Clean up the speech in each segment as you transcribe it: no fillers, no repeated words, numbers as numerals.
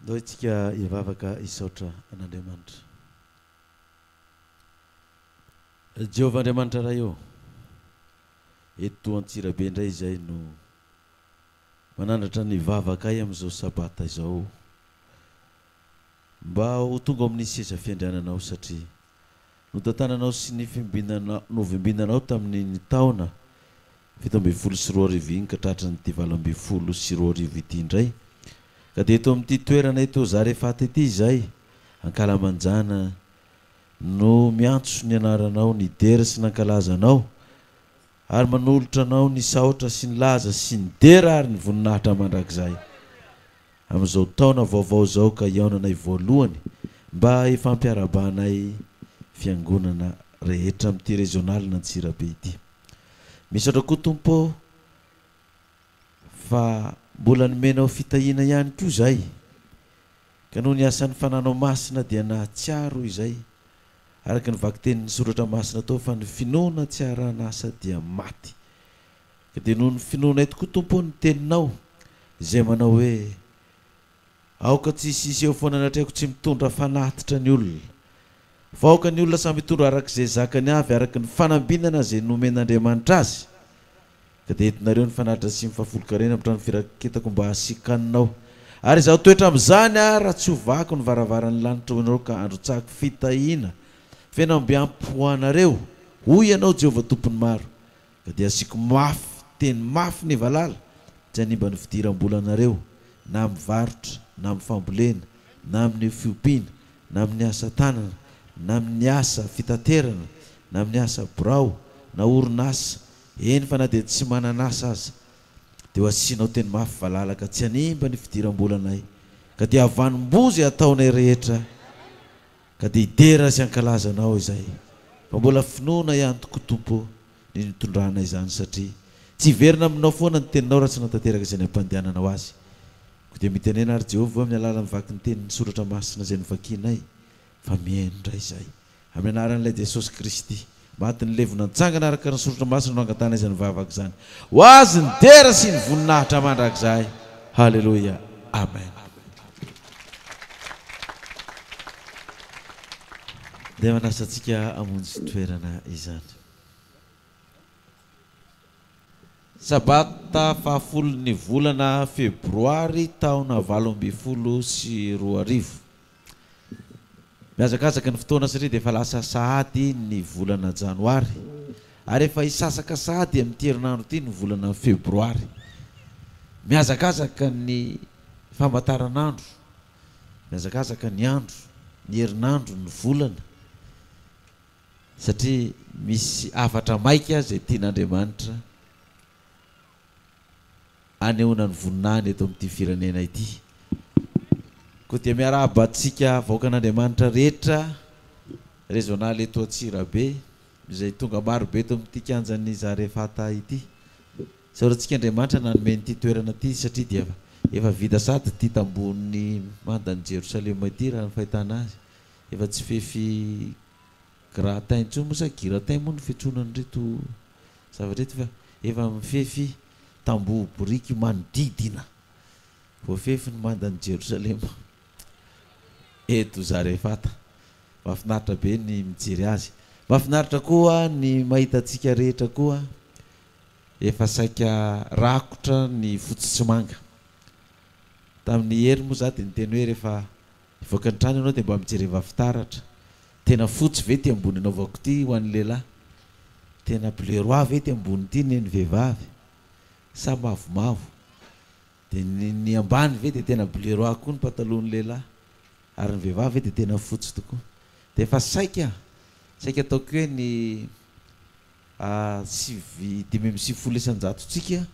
Ndao itsika hivavaka hisaotra an'Andriamanitra. Jehovah Andriamanitra raha eo, eto Antsirabe indray izay no manandratra ny vavaka ahy amin'izao sabata izao, mba ho tonga amin'ny seza fiandriananao, satria notantananao sy ny novimbinanao tamin'ny taona 17 ka tratra ny 17 ity indray, ka dia eto amin'ity toerana eto Zarefata ity izay Ankalamanjana no miantso ny anaranao, ny dera sy nankalazanao, ary manolotra anao ny saotra sy ny laza sy ny dera ary ny voninahitra mandrakizay amin'izao taona vaovao zao, ka iaonanay voalohany mba ifampiarabanay fiangonana rehetra amin'ity regional n'Antsirabe ity. Misaotra koa Tompo fa mbola nomenao fitahina ihany koa izay, ka noho ny asan'ny fananao masina dia nahatsiaro izay, araka ny vaky tenin'ny soratra masina tao fa ny finoana tsy arahana asa dia maty. Ka dia noho ny finoana eto koa Tompo ny teninao izay manao hoe aoka tsy sisy eo foana natreko tsy mitondra fanatitra ny olona, fa aoka ny olona samy mitondra arak'izay zakany avy, araka ny fanambinana izay nomen'Andriamanitra azy. Ka dia entinareo ny fanatitra sy mifafolo-karena mitrano firaketako mba hasikanao, ary izaho toetra amin'izany raha tsy hovako ny varavaran'ny lanitra hoanareo ka andro tsako fitahina fenamby ampoanareo, hoy ianao Jehovah tompony maro. Ka dia asiako mafy, teny mafy ny valala, tsy hanimba ny fidiram-bolanareo na amin'ny varotra na amin'ny fambolena na amin'ny fiompiana na amin'ny asa tanana na amin'ny asa fitaterana na amin'ny asa birao na orinasa, eny fa na dia tsy mananasa aza dia ho asianao teny mafy valala, ka tsy hanimba ny fidiram-bolanay, ka dia havanim-bozy ataonay rehetra, ka dia hidera sy ankalazanao izay. Fa mbola finoana ihany tokoa Tompo ny nitondranay izany, satria tsy verina aminao foana ny teninao raha tsy natateraka izay ny ampandehananao azy. Ko dia mitenena ary Jehovah amin'ny alala mivaky ny tenin'ny soratra masina izay novakianay, fa mihaino indray izay amin'ny anaran'ilay Jesosy Kristy, maty ny levona nitsangana araka ny soratra masina no angatana izany vavaka izany, ho azy ny dera sy ny voninahitra mandrakizay. Halleloja, amen. Dia manasa antsika amonjy toerana izany. Sabata fahafolon'ny volana Febroary taona 2024. Miazakazaka ny fotoana satria dia efa lasa sahady ny volana Janoary, ary efa hisasaka sahady amin'ity herinandro ity ny volana Febroary. Miazakazaka ny famataranandro, miazakazaka ny andro, ny herinandro, ny volana, satria misy afatra maika izay tian'Andriamanitra anehoana ny voninahiny eto amin'ity firenena ity. Koa dia miarahaba antsika vahoakan'Andriamanitra rehetra regional eto Antsirabe izay tonga marobe eto amin'ity kianjan'ny Zarefata ity. Saorantsika Andriamanitra nanome ity toerana ity, satria dia efa vita sady ity tambony mandan'ny Jerosalema ity raha ny fahitana azy. Efa tsy fefy gratin intsony moa sa giratin moa ny fiantsoana an'ireto zavatra reto, fa efa mifefy tamboho boriky manodidina, voafefy ny mandan'ny Jerosalema eto Zarefata. Mahafinaritra be ny mijery azy, mahafinaritra koa ny mahita antsika rehetra koa efa saika rakotra ny fotsitsimanga. Tamin'ny hery moa za dia niteny hoe rehefa ivoaka ny trano ianao dia mba mijery vafitaratra, tena fotsy ve ty ambony anaovako ity ho an'ny lehilahy, tena bleu roi ve ty ambony ity ny vehivavy, sa mavomavo, dia ny ambany ve dia tena bleu roi koa ny patalohan'ny lehilahy, ary ny vehivavy ve dia tena fotsy tokoa. Dia efa saika ataoko hoe ny 5,700 tsika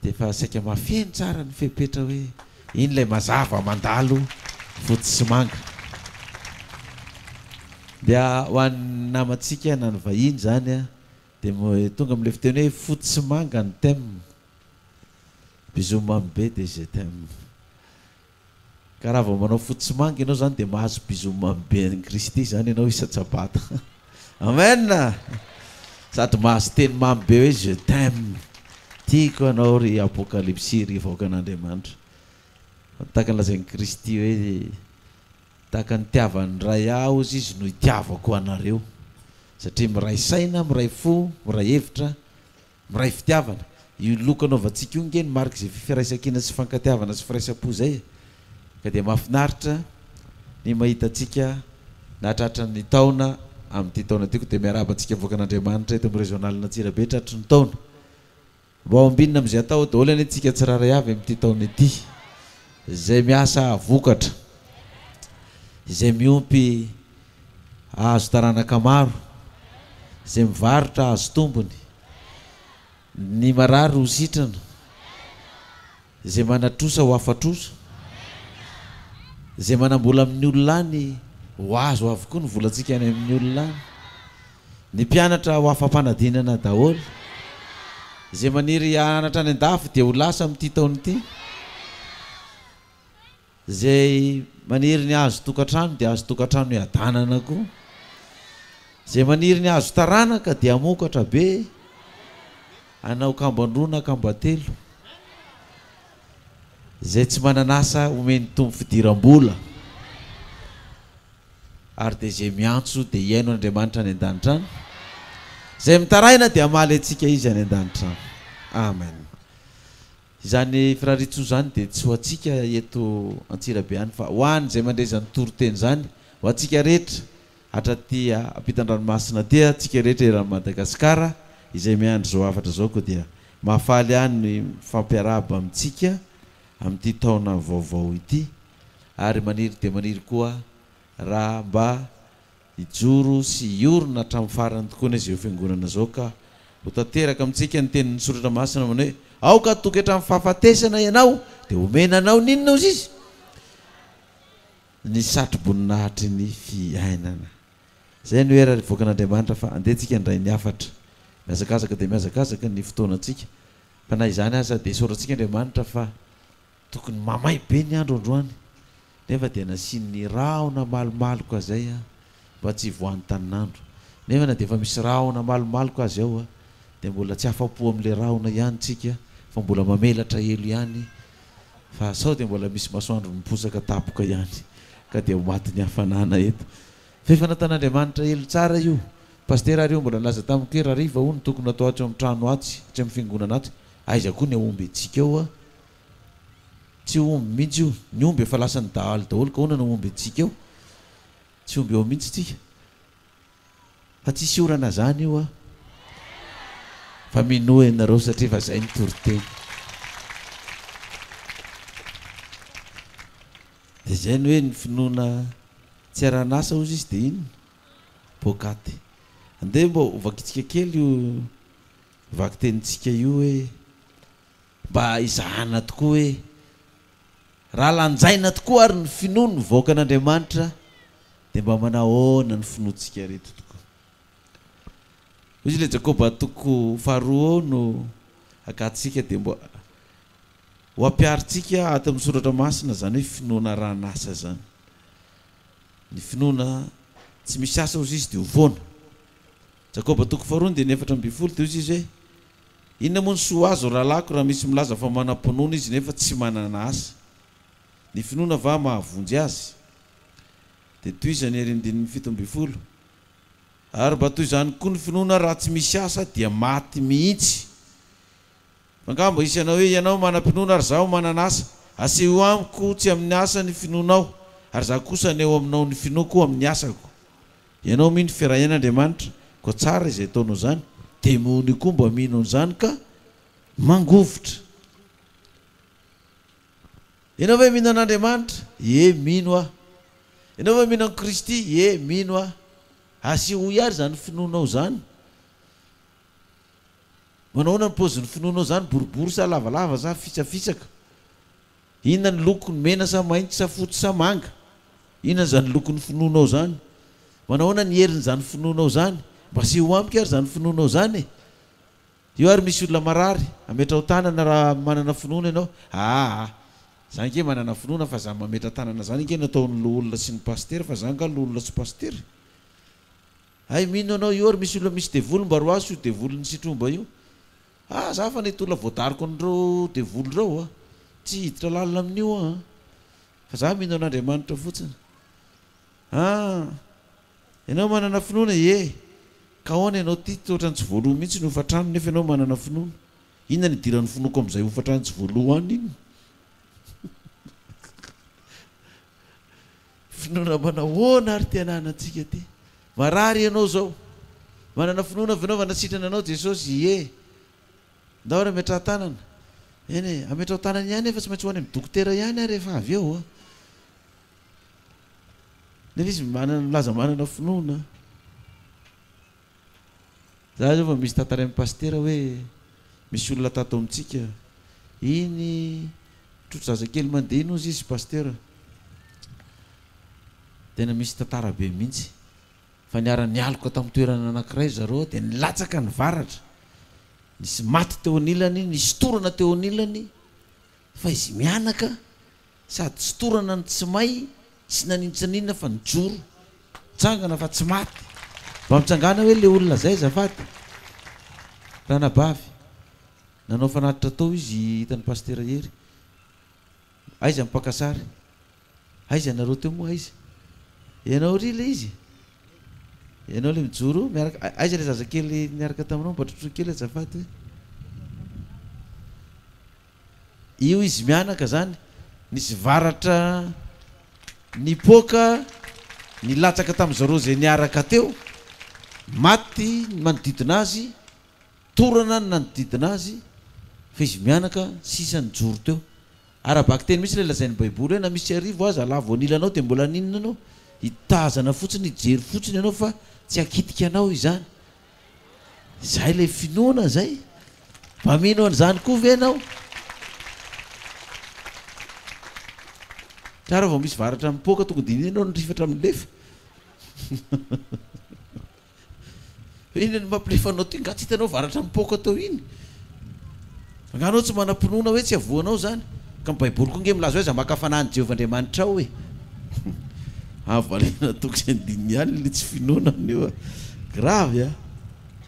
dia efa saika mafeny tsara ny fepetra hoe iny ilay mazava mandalo fotsy sy manga. Dia ho an'ny namantsika na ny vahiny zany dia tonga amin'ilay fiteny hoe fotsy sy manga ny thème, bisou mamy be dia je t'aime. Ka raha vao manao fotsy sy manga ianao zany dia mahazo bisou mamy be an'i Kristy zany ianao isa-tsabata. Amen. Sady mahazo teny mamy be hoe je t'aime, tiako anao ry apokalypsy ry vahoakan'Andriamanitra. tahaka ny lazain'ny Kristy hoe tahaka ny tiavany ray aho izy no itiavako anareo, satria miray saina, miray fo, miray hevitra, miray fitiavana. Io loka anaovantsika io ngeny mariky zay firaisakina sy fankatiavana sy firaisapo zay. Ka dia mahafinaritra ny mahita antsika nahatratra ny taona amin'ity taona tiako dia miaraba antsika voaka an'Andriamanitra eto amin'ny régionalina Antsirabe tratry ny taona. Mba ao ambinina amin'izay atao daholo any antsika tsiraray avy amin'ity taona ity, izay miasa vokatra, izay miompy azo taranaka maro, izay mivarotra azo tombony, ny marary ho sitrana, izay manatrosa ho afatrosa, izay manambola amin'ny olona any ho azo avokoa ny volantsika any amin'ny olona any, ny mpianatra ho afampanadinana daholo, izay maniry anatra any an-dafy dia ho lasa amin'ity taona ity, izay maniry ny azo tokantrano dia azo tokantrano iadanana koa, izay maniry ny azo taranaka dia mokatra be, anao kambandrona kambatelo, izay tsy mananasa omeny tombo fidiram-bola, ary dia izay miantso dia hiaino Andriamanitra any an-danitra any, izay mitaraina dia amaly antsika izy any an-danitra any. Amen. Izany firaritso zany dia tsy ho antsika eto Antsirabe any fa ho any izay mandrezany toroteny zany, ho antsika rehetra hatraty ampitan-dranomasina dia antsika rehetra eran'ny Madagasikara izay miandry zao afatra zao koa dia mahafaly any ny fampiaraba amintsika amin'ity taona vaovao ity, ary maniry dia maniry koa raha mba hijoro sy hiorona hatramin'ny farany tokoa ny izay fiangonana zao, ka ho tanteraka amintsika ny tenin'ny soratra masina manao hoe aoka toky hatramin'ny fahafatesana ianao dia omenanao ninona ozy izy ny satroboninahitry ny fiainana. Zay no era voaka an'Andriamanitra fa andehantsika ndray ny afatra, miazakazaka dia miazakazaka ny fotoanantsika, fa na izany aza dia sorantsika Andriamanitra fa tokony mamay be ny andro androany, nefa dia nasiany rahona malomaloka zay mba tsy voan'ny taninandro, nefa na dia efa misy rahona malomaloka azy ao dia mbola tsy afapo amin'ilay rahona ihany tsika, fa mbola mamelatra elo ihany, fa sao dia mbola misy masoandro miposaka tapoka ihany, ka dia ho maty ny hafanana eto. Fa efa natan'Andriamanitra elo tsara io. Paster ary io mbola laza tamiko hoe raha riva hono tokony atao atry amin'ny trano atsy, tsy amin'ny fiangonana atsy, aiza koa ny aomby antsika ao tsy omby mihitsy io, ny omby efa lasa ny dahalo daholo ka hoana ny omby antsika ao, tsy omby eo mihitsy tsika, fa tsisy orana zany io fa minoa ianareo satria fa zay ny toroteny. Dia zay ny hoe ny finoana tsy aranasa ozy izy dia iny bokaty. Andeha mba ovakitsika kely io vaky tenintsika io hoe mba izahana tokoa hoe raha lanjaina tokoa ary ny finoano voaka an'Andriamanitra dia mba manahoana ny finoantsika reto tokoa. Izy le Jakoba toko faharoa no akatsika dia mba ho ampiaritsika ato amin'ny soratra masina zany hoe finoana ranasa zany. Ny finoana tsy misy asa ozy izy dia hovoana. Jakoba toko faharoa dia 4:20 dia izy hoe inona moa ny soa azo rahalako raha misy milaza fa manam-pinoana izy nefa tsy manana asa. Ny finoana va mahavonjy azy. Dia toy izany ary 7:20 ary mba toy izany koa ny finoana raha tsy misy asa dia maty mihitsy. Angamba isanao hoe ianao manam-pinoana ary zaho manana asa, aseho amiko tsy amin'ny asa ny finoanao ary zaho kosa ny eo aminao ny finoako amin'ny asako. Ianao mino fiarahian'Andriamanitra koa tsara izay ataonao zany, dia mony koa mba mino an'izany ka mangovitra. Ianao hoe mino an'Andriamanitra? Ie mino aho. Ianao hoe mino an'i Kristy? Ie mino aho. Aseho ihary zany finoanao zany. Manahoana ny paozin'ny finoanao zany, boribory sa lavalava sa fitsafitsaka? Inona ny lokony mena sa mainty sa fotsy sa manga? Inona zany lokony finoanao zany? Manahoana ny herin'izany finoanao zany? Mba aseho amiko ary zany finoanao zany e. Io ary misy olona marary ametra ho tanana raha manana finoana ianao. Zany ke manana finoana fa zany mametra tanana zany ke nataon'ny olona sy ny paster fa zany ka olona sy paster. Ay mino anao io ary misy olona misy devolo mba roaso io devolon'ny sitromba io. Za fa nety olona voadariko an'ireo devolo reo tsy hiditra lalina amin'io fa za mino an'Andriamanitra fotsiny. Ianao manana finoana ka ahoana ianao ty ohatrany tsy voaloha mihitsy ny hofatrano nefa ianao manana finoana. Inona ny idiran'ny finoko amin'izay hofatrano tsy voaloha any iny? Finoana manahoana ary tiananantsika ty? Marary ianao zao manana finoana avy ianao vanasitrana anao Jesosy ndao ary ametraha tanana. Eny ametraho tanana ihany efa tsy maintsy hoany amin'ny dokotera ihany ary rehefa avy eo nefa izy milaza manana finoana. Za zao fa misy tantara amin'ny pastera hoe misy olona tato amintsika iny trotro zazakely mandeha ino izy pastera. Tena misy tantara be mihitsy fa niara-ny aloka tamin'ny toerana anankiray zareo dia nilatsaka ny varatra, nisy maty teo anilany, nisy torana teo anilany, fa izy mianaka sady tsy torana ny tsy may sy naninitsaninana fa nijoro tsangana fa tsy maty. Mba mitsangana hoe le olona zay zafady ranabavy nanao fanatitra tao izy hitany pastera hery. Aiza mipakasary, aiza nareo teo moa, aiza ianao ry le izy, ianao le mijoro miaraka, aiza le zazakely niaraka taminao mba trotrokely azafady hoe io izy mianaka zany. Nisy varatra nipoka nilatsaka tamin'izareo zay niaraka teo, maty manodidina azy, torana ny nanodidina azy, fa izy mianaka sisa nijoro teo. Arabaky teny misy le lazain'ny baiboly hoe na misy arivo aza lavo anilanao dia mbola ninona anao hitazana fotsiny, hijery fotsiny ianao fa tsy hakitika anao izany. Zay le finoana zay. Mba mino an'izany koa ve ianao? Tsara vao misy varatra mipoka tonga dia ianao nirifatra amin'ny lefa. Iny ny mampilefanao ty, nga tsy hitanao varatra mipoka tao iny. Anganao tsy manam-pinoana hoe tsy avoanao zany. Ka ny baiboly koa nge milaza hoe za makafanany Jehovah-Andriamanitra ao hoe avalena toko sy andininy ihany le tsy finoana amin'io gravy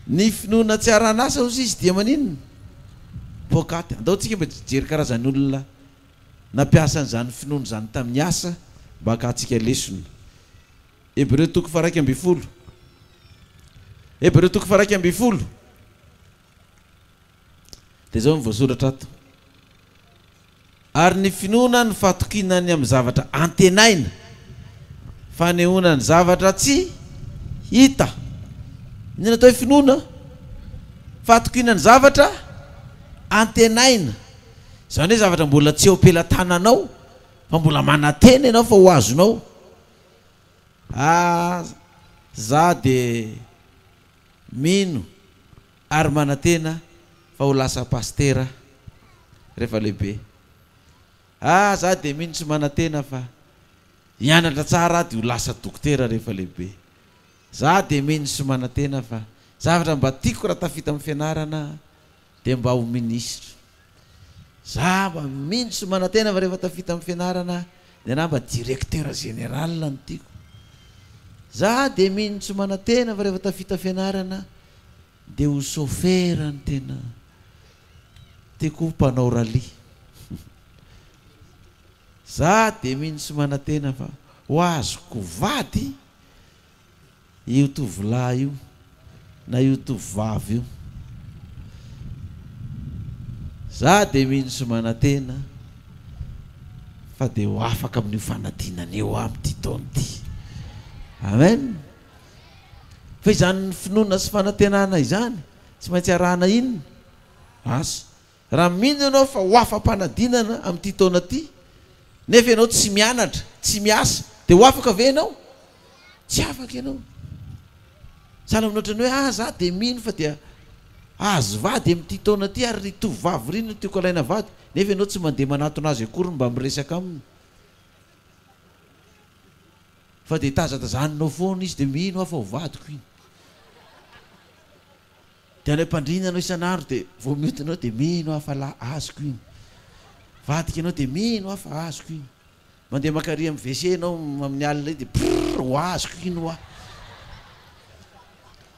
ny finoana tsy aran'asa ozy izy dia maninona pokaty. Andao tsika mba jery karazany olona nampiasa an'izany finoana zany tamin'ny asa mba hakatsika lesona. Hébreux toko faraiky amby folo, Hébreux toko faraiky amby folo dia zao mivoasoratra ato: ary ny finoana ny fatokinany amin'ny zavatra antenaina, fanehoana ny zavatra tsy hita. Ny natao finoana fatokinana ny zavatra antenaina, zany hoe zavatra mbola tsy eo am-pelantananao fa mbola manantena ianao fa ho azonao. Za de mino ary manantena fa ho lasa pastera rehefa lehibe. Za de mino sy manantena fa hianatra tsara dia ho lasa dokotera rehefa lehibe. Za de mino sy manantena fa zavatra mba tiako raha tafita amin'ny fianarana dia mba ho ministra. Za mba mino sy manantena fa rehefa tafita amin'ny fianarana dia na mba directeur général no tiako. Za de mino sy manantena fa rehefa tafita fianarana dia ho chauffeur ny tena tiako, ho mpanao rally. Za de mino sy manantena fa ho azoko vady io tovolahy io na io tovavy io. Za de mino sy manantena fa de ho afaka amin'io fanadinana eo amin'ity taona ity. Amen. Fa izany finoana sy fanantenana izany tsy maintsy arahana inona? Asa. Raha mino ianao fa ho afam-panadinana amin'ity taona ity nefa ianao tsy mianatra, tsy miasa, dia ho afaka ve ianao? Tsy afaka ianao. Sahala amin'ny ohatrany hoe za de mino fa dia azo vady amin'ity taona ity ary ry tovavy ry no tiako alaina vady, nefa ianao tsy mandeha manatona azy akory mba miresaka aminy. Fa dia tazatazaninao foana izy dia mino aho fa ho vadiko iny. Dia ilay mpandrinanao isan'andro dia vao miotinao dia mino aho fa azoko iny. Vadika ianao dia mino aho fa azoko iny. Mandeha makary amin'ny WC ianao amin'ny alina dia ho azoko iny ho aho.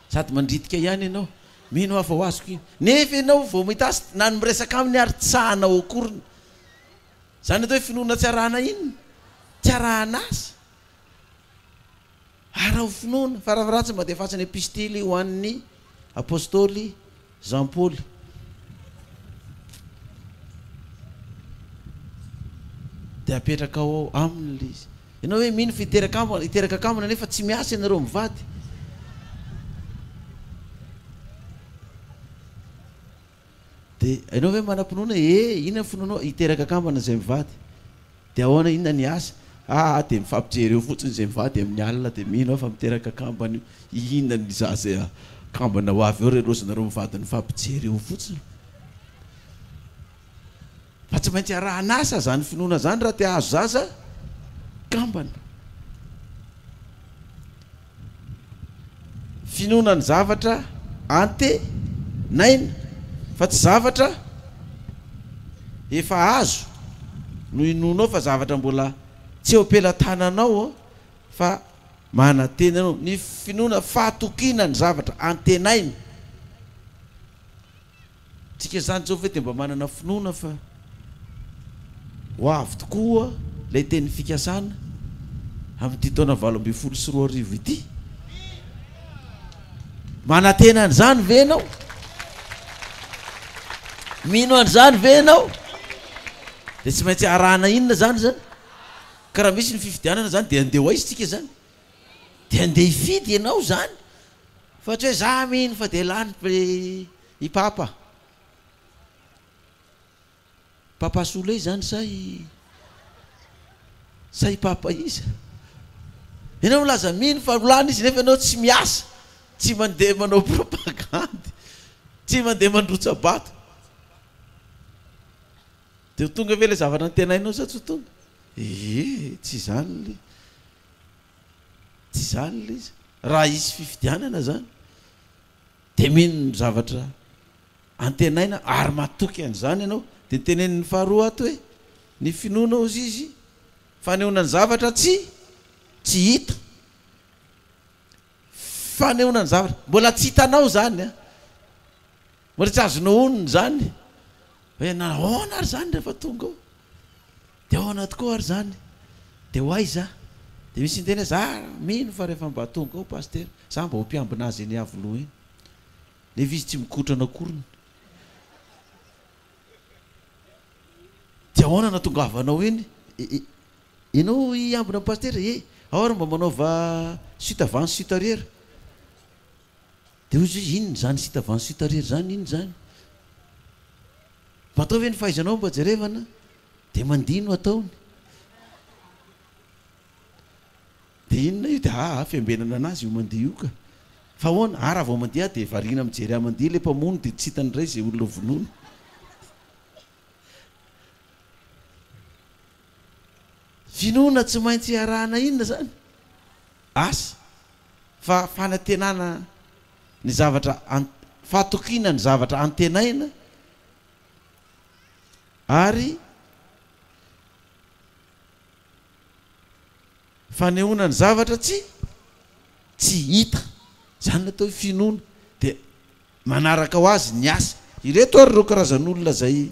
Sady mandritika ihany ianao, mino aho fa ho azoko iny. Nefa ianao vao mitasy na ny miresaka aminy ary tsahanao akory. Zany atao hoe finoana tsy arahana inona? tiarahana azy ara ho finoana fa rahavaratsy mba dia fatsany epistily ho an'ny apôstôly Jean Paul. Dia apetraka ao aminy izy. Ianao hoe mino iteraka kamana nefa tsy miasa ianareo mivady. Dia ianao hoe manam-pinoana inona finoanao iteraka kamana izay mivady. Dia ahoana inona ny asa? Dia mifampijery eo fotsiny izay mivady amin'ny alina dia mino aho fa miteraka kambana io. Inona ny za zay kambana ho avy eo rerozanareo mivady ny fampijery eo fotsiny. Fa tsy maintsy arahana asa zany finoana zany raha te azo zaza kambana. Finoana ny zavatra antenaina fa tsy zavatra efa azo no inonao fa zavatra mbola tsy eo ampelantananao fa manantena anao. Ny finoana fahatokiana ny zavatra antenaina. Tsika zany zao ve dia mba manana finoana fa ho avy tokoa ilay teny fikasana amin'ity taona 2024 ity. Manantena an'izany ve ianao? Mino an'izany ve ianao? Dia tsy maintsy arahana inona zany zany? Ka raha misy ny fifidianana zany dia andeha ho aiza tsika zany? Dia andeha hifidy ianao zany. Fa tsy hoe za mino fa dia lany i papa. Papa Soule zany say papa iza. Ianao milaza mino fa lany izy nefa ianao tsy miasa, tsy mandeha manao propagandy, tsy mandeha mandrotsa bato. Dia ho tonga ve ilay zavatra antenainao sa tsy ho tonga? Tsy zany le. Tsy zany le izy. Raha isy fifidianana zany dia mino ny zavatra antenaina ary matoky an'izany ianao. Dia tenenin'ny faharoa ato hoe ny finoana ozy izy fanehoana ny zavatra tsy hita. Fanehoana ny zavatra mbola tsy hitanao zany a. Mbola tsy azonao onona zany. Hoe nahoana ary zany rehefa tonga ao. Dia ahoana tokoa ary zany. Dia ho aiza. Dia misy ny tena za mino fa rehefa mba tonga ao paster za mba ho mpiambina azy eny avoloha eny. Nefa izy tsy mikotrana akoriny. Dia ahoana natongavanao eny? Ianao hiambina paster ahoana mba manaova suite avant suite arrière. Dia ozy inona zany suite avant suite arrière zany inona zany? Mba atao ve ny fahaizanao mba jerevana dia mandino ataony. Dia inona io dia fiambenana anazy io mandia io ka. Fa ahoana raha vao mandia dia variana mijery amandia ilay mpamono dia tsy hitany ray izay olona vonoina. Finoana tsy maintsy arahana inona zany? Asa. Fa fanantenana ny zavatra fahatokiana ny zavatra antenaina ary fanehoana ny zavatra tsy hita. Zany natao finoana. Dia manaraka ho azy ny asa. Ireto ary ireo karazan'olona zay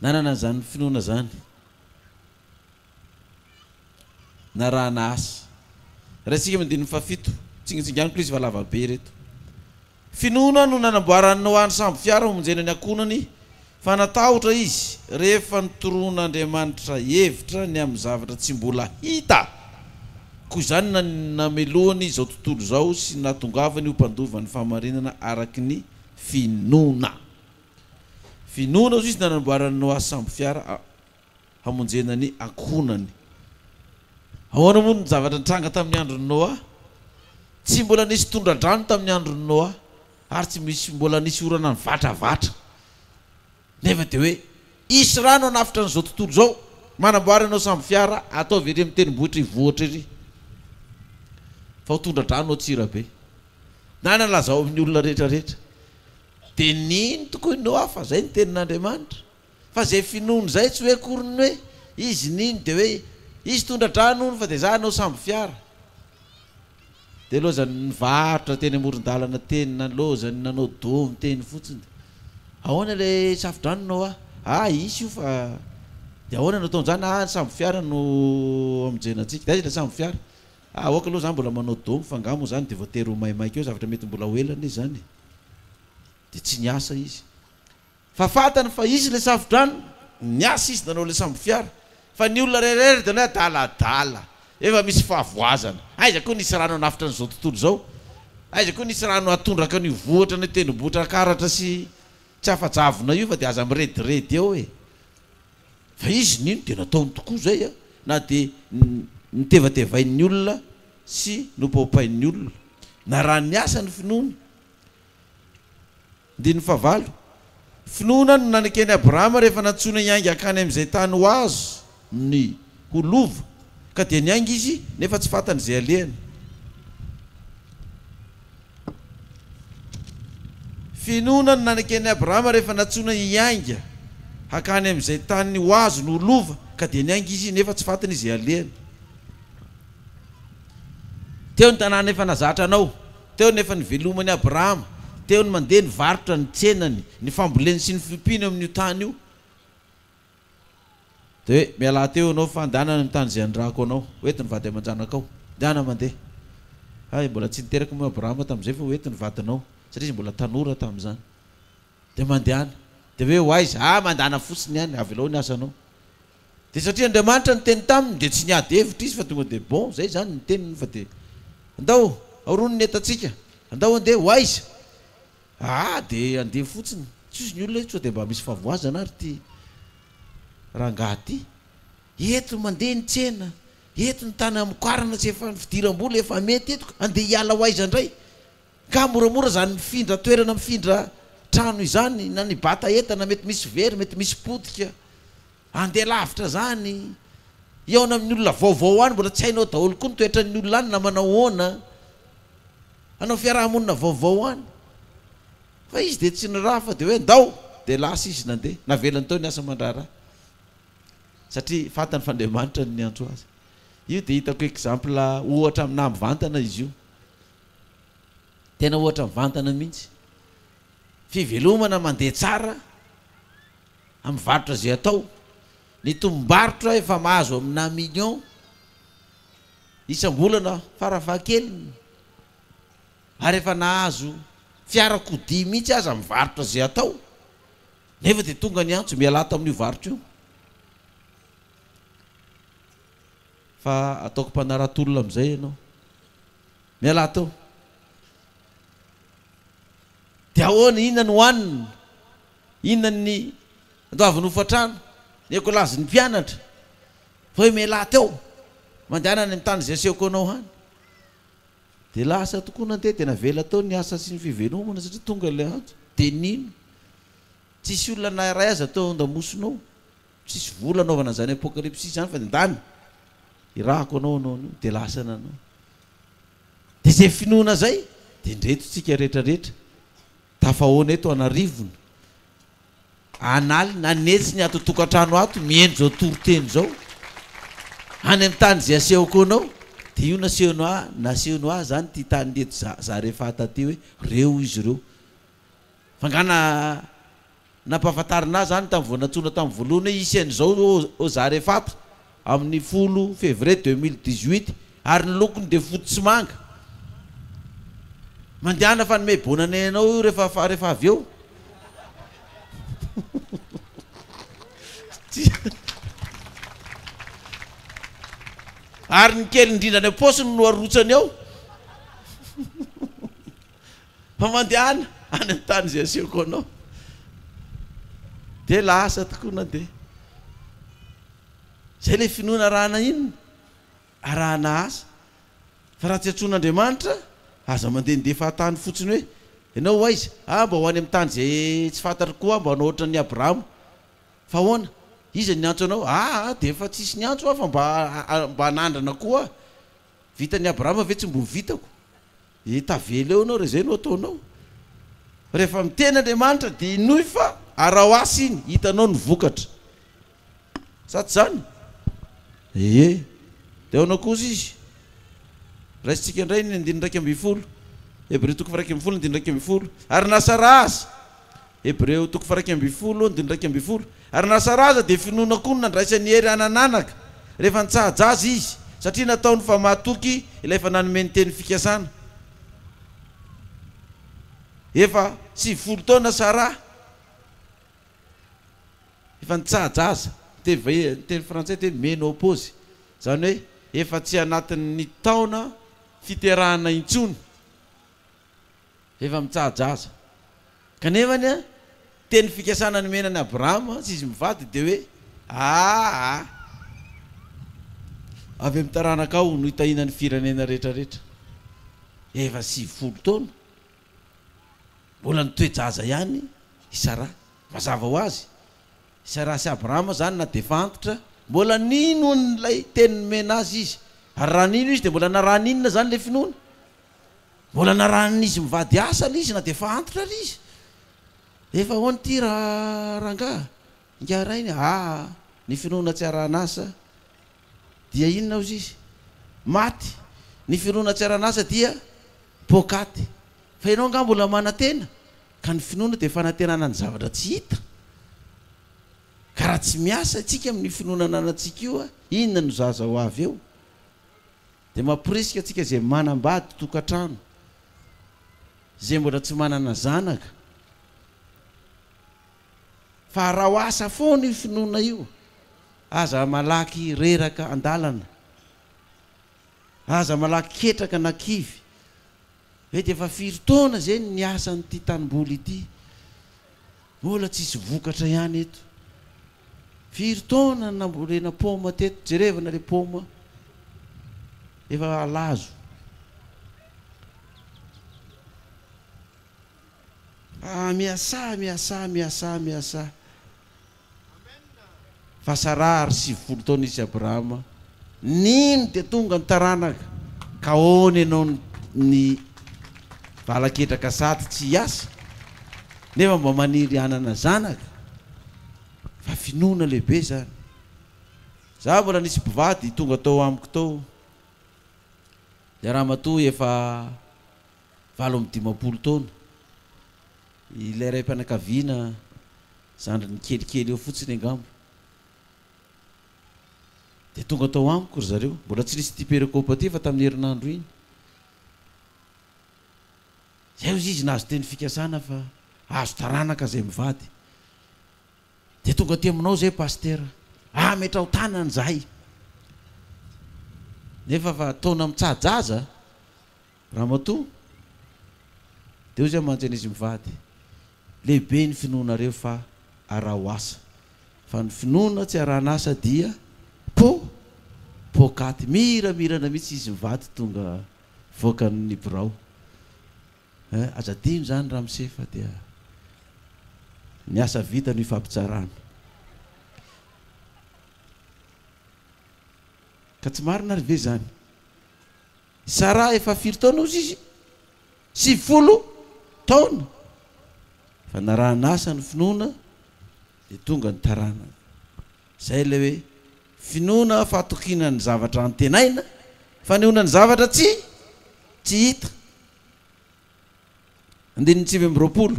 nanana zany finoana zany. Narahana asa. Raha isika mandiny fafito tsingatsinganiko izy fa lava be reto. Finoana no nanamboaran'ny hoany samby fiara homonjena ny akonany fa natahotra izy rehefa nitoroan'Andriamanitra hevitra ny amin'ny zavatra tsy mbola hita. Koa izany namelohany izao tontolo izao sy natongavany io mpandovany famarinana araky ny finoana. Finoana ozy izy nanamboaran'ny hoany samby fiara hamonjena ny akonany. Ahoana moa ny zavatra nitranga tamin'ny andron'ny Noa? Tsy mbola nisy tondra-drano tamin'ny andron'ny Noa ary tsy misy mbola nisy orana ny vatravatra. Nefa dia hoe isy rano hanafitra n'izao tontolo izao manamboara ianao samby fiara ataovy ery amin'ny tendrombohitra hivohatra ery. Fa ho tondra-drano ao Tsirabe. Na nalazao amin'ny olona rehetrarehetra. Dia nino tokoa Noa fa zay ny tenin'Andriamanitra. Fa zay finoana zay tsy hoe akoriny hoe izy nino dia hoe izy tondra-drano fa dia za anao samby fiara. Dia lozany nivarotra teny amoron-dalana teny nalozany nanao domy teny fotsiny. Ahoana ilay safi-drano Noa? Isy io fa dia ahoana no ataon'izany samby fiara no amjenatsika dia samby fiara oaka aloha zany mbola manao dômo fa ngamo zany dia voatery ho maimaika eo zavatra mety mbola hoelana izy zany dia tsy niasa izy fa fatany fa izy le safodrano niasa izy nanao le samby fiara fa ny olona rerery dia na daladala efa misy fahavoazana aiza koa nisy rano anafitra n'izao tontolo zao aiza koa nisy rano atondraka ny vohatra ny tenobotra karatra sy tsy afajavona io fa dia aza mirediredy eo e fa izy nino dia nataony tokoa zay na dia nitevatevain'ny olona sy nopaopain'ny olona na raha ny asa ny finoana dia ny favalo finoana no nanakeny Abrahama rehefa nantsona niainga akany amin'izay tany ho azo ny holova ka dia niainga izy nefa tsy fantany izay alehany finoana no nanakeny Abrahama rehefa nantsona hiainga akany amin'izay tany ho azo ny holova ka dia niainga izy nefa tsy fantany izay alehany teo ny tanàna efa nazatra anao teo nefa nivelomany Abrahama teo ny mandeha ny varotra ny tsenany ny famboleny sy ny filimpiny amin'io tany io dia hoe miala teo anao fa andehanana ny tany izay andrako anao hoetiny vady aman-janakao andehanana mandeha mbola tsy niteraka moa Abrahama tamin'izay fa hoetiny vadinao satria izy mbola tanora tamin'izany dia mandehana dia hoe hoaiza mandehana fotsiny ihany avy aloha ny asanao dia satria Andriamanitra ny teny taminy dia tsy niady hevitra izy fa tonga dia bon zay zany ny teniny fa dia andao aorony ny etatsika andao andeha hoaiza dia andeha fotsiny tsisy ny olona tsy dia mba misy favoazana ary ty rangahy ty eto mandeha ny tsena eto ny tany amokarana tsy efa fidiram-bola efa mety etiko andeha hiala hoaiza indray ka moramora zany mifindra toerana mifindra trano izany na ny bata entana mety misy very mety misy potika andeha lavitra zany iaona amin'ny olona vaovao any mbola tsy hainao daholo koa ny toetran'ny olona any na manao hoana anao fiarahamonina vaovao any fa izy dia tsy niraha fa dia hoe ndao dia lasa izy nandeha navelany tao ny asa mandraraha satria fantany f'Andriamanitra ny antso azy io dia hitako exemple ohatra amina mivantana izy io tena ohatra mivantana mihitsy fivelomana mandeha tsara amin'ny varotra zay atao ny tombom-barotra efa mahazo amina million isam-bolana farafahakeliny ary efa nahazo fiarakodia mihitsy aza amin'ny varotra zay atao nefa dia tonga ny antso mialato amin'io varotra io fa ataoko mpanarato-olona amin'izay ianao miala tao dia ahoana inona ny hoanina inona ny andoavany hofatrano ny ekolazy ny mpianatra fa hoe miala teo mandehanana amin'ny tany izay asehoko anao hany dia lasa tokoa nandeha dia navela tao ny asa sy ny fivelomana satria tonga le antso dia nino tsisy olona naray azy atao andamosonao tsisy vola anaovana zany apokalypsy zany fa ndany irahako anao dia lasa nanao dia zay finoana zay dia indreto tsika rehetrarehetra tafahoana eto anarivony analy nanetsy ny ato tokantrano ato miendro zao toroteny zao any amin'ny tany zay asehoko anao dia io nasehonao ahy zany ty tany eto za rehefa taty hoe reo izy ireo fangana nampahafantarina azy zany tamin'ny voanatsona tamin'ny voalohany hoe isan'izao za rehefa ato amin'ny 10 février 2018 ary ny lokony dia fotsy manga mandehana fa nome bonanay anao io rehefa avy eo ary ny kely indrindra ny aposiny no arotsany ao fa mandehana any amin'ny tany zay asehoko anao dia lasa tokoa nandeha zay le finoana arahana inona arahana asa fa raha tsy antsoin'Andriamanitra aza mandeha ndeha fahatany fotsiny hoe ianao hoaiza mba ho any amin'ny tany zay tsy fantatra koa mba hanao ohatra ny Abrahama fa hoana iza ny antso anao dia efa tsisy ny antso fa mba hanandrana koa vitany Abrahama ve tsy mbo vitako tavela eo anao rezay no ataonao rehefa miteny Andriamanitra dia inoy fa arao asy iny hitanao ny vokatra sa tsy zany dia aonao kozy izy raisitsika indray ny 9:10 Hebreo 1:9 ary nasara azy Hebreo 1:20 ary nasaraza dia finoana koa nandraisany hery anananaka rehefa nitsahajaza izy satria nataony fa mahatoky ilay efa nanome ny teny fikasana efa 70 taona Sara efa nitsahajaza teny frantsay teny ménopause zany hoe efa tsy anatin'ny taona fiterahana intsony efa mitsahajaza kanefany a teny fikasana ny menany Abrahama tsy izy mivady dia hoe avy amin'ny taranaka ao no hitahina ny firenena rehetrarehetra efa 70 taona mbola nitoejaza ihany Sara mazava ho azy Sara sy Abrahama zany na defa antitra mbola nino nylay teny mena azy izy ary raha nino izy dia mbola naraninona zany le finoana mbola naranin'izy mivady asa le izy na defa antitra le izy efa hoany ty rangaha ingarainy ny finoana tsy aranasa dia inona ozy izy maty ny finoana tsy aranasa dia pokaty fa ianao nga mbola manantena ka ny finoana dia fanantenana ny zavatra tsy hita ka raha tsy miasa tsika amin'ny finoana nanantsika io inona no zaza ho avy eo dia mampirisika atsika zay manambady tokantrano zay mbola tsy manana zanaka fa raha ho asa foana io finoana io aza malaky reraka andalana aza malaky ketraka nakivy hoe dia efa 4 taona zay ny asan'ity tanimboly ity mbola tsisy vokatra ihany eto 4 taona nambolena poma teto jerevana le poma efa alazo miasa fa Sara ary 70 taona izy Abrahama nino dia tonga ny taranaka ka ony ianao ny valaketraka saty tsy hiasa nefa mba maniry anana zanaka fa finoana lehibe zany za mbola nisy mpivady tonga tao amiko tao dia raha matoa efa 80 taona ilay ray mpianakaviana zandriny kelikely eo fotsiny angambo dia tonga tao amiko ry zareo mbola tsy nisy ty perekopa ty fa tamin'ny herinandro iny zay ozy izy nahazo teny fikasana fa azo taranaka zay mivady dia tonga ty aminao zay pastera metra ho tanany zahay nefa fa taona mitsahajaza raha matoa dia ozy amantsana izy mivady lehibe ny finoanareo fa araha ho asa fa ny finoana tsy arahanasa dia pokaty miramirana mihitsy izy mivady tonga voakan'ny birao azadino zany raha misefa dia ny asa vita no ifampitsarana ka tsy marina ry ve zany Sara efa 4 taona ozy izy 70 taona fa narahanasa ny finoana dia tonga ny tarana zay le hoe finoana fahatokina ny zavatra antenaina fanehoana ny zavatra tsy hita 9:20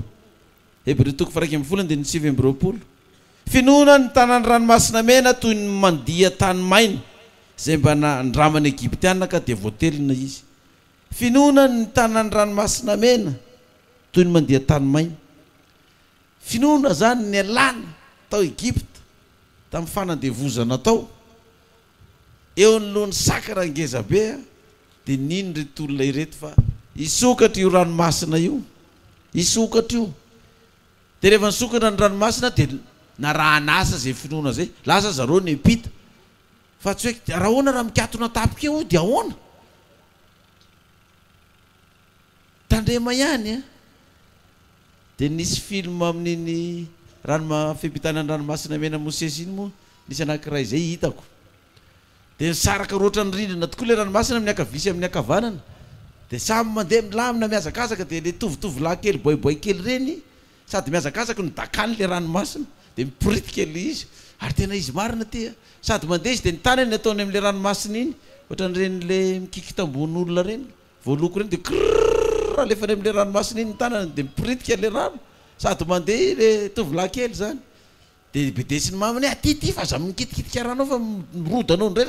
Hebreo 1:9 finoana ny tanany ranomasina mena toy ny mandia tany maina zay mba nandramany Egyptiana ka dia voatelina izy finoana ny tanany ranomasina mena toy ny mandia tany maina finoana zany ny alana tao Egypta tamin'ny fanandevozana tao eo ny lohany sakara ngezabe dia nino reto olona ireto fa isokatra io ranomasina io isokatra io dia rehefa nisokatra ny ranomasina dia narahanasa zay finoana zay lasa zareo ny epita fa tsy hoe raha ahoana raha mikatona tapika io dia ahoana tandrema ihany dia nisy film amin'iny fiampitana ny ranomasina mena Mosesy iny moa nisy anankiray zay hitako dia nisaraka roatra ny rindrina tokoa le ranomasina amin'ny akavisy amin'ny akavanana dia samy mandeha milamina miazakazaka dia le tovolahy kely boiboy kely reny sady miazakazaka no dakany le ranomasina dia miporitika le izy ary tena izy marina ty sady mandeha izy dia ny tany ny ataony amin'le ranomasina iny ohatran'ireny le mikikitambon'olona reny voaloko reny dia krrr alefa ny amin'le ranomasina iny ny tanany dia miporitika le rano sady mandeha le tovolahy kely zany de be desiny mamany aty fa za mikitikitika ranao fa mirodanao ndray